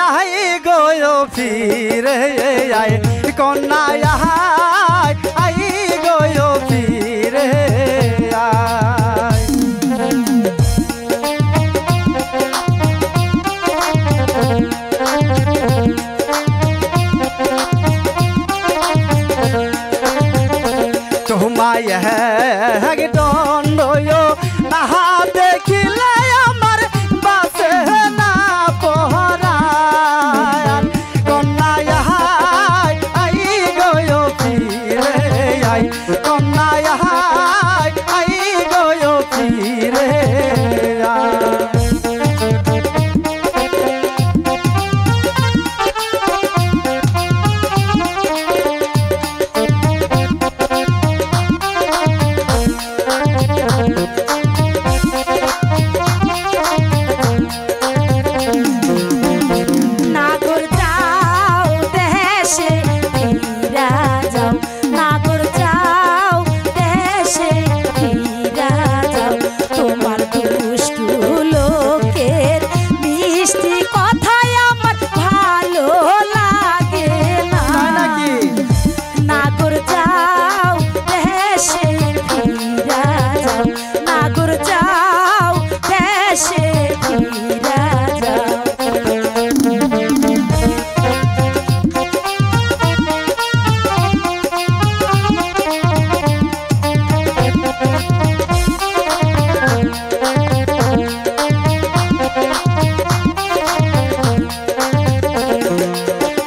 आई गयो फिर आए कन्या आई गयो फिर आए। তোমায় দণ্ড নাহা দেখিলে আমার বাসে না পহরায় কন্যা আই গয় ফিরে আই কন্যা আই গয় ফিরে আই।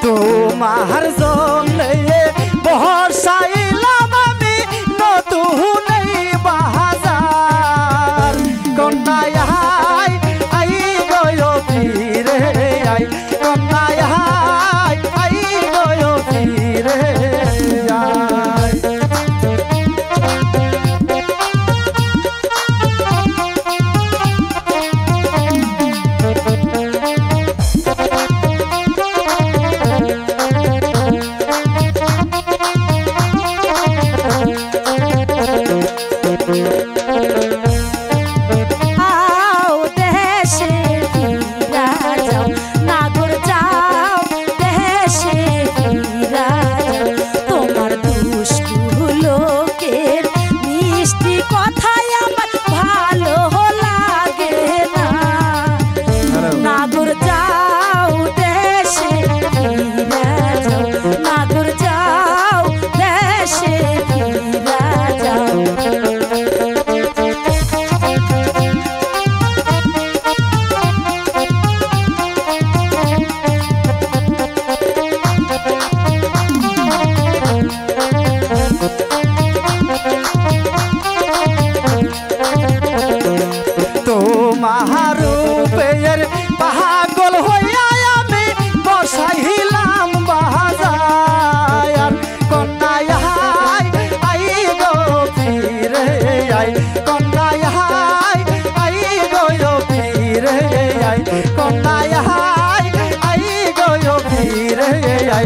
তোমার জন্যে বহসাইলাম আমি নতুন বাজার কন্যা আই গয় ফিরে আই কন্যা আই গয় ফিরে আই। তোমার পাগল হইয়া আমি বসাইলাম বাজার কন্যা আই গো ফিরে আই কন্যা আই গো ফিরে আই কন্যা আই গো ফিরে আই।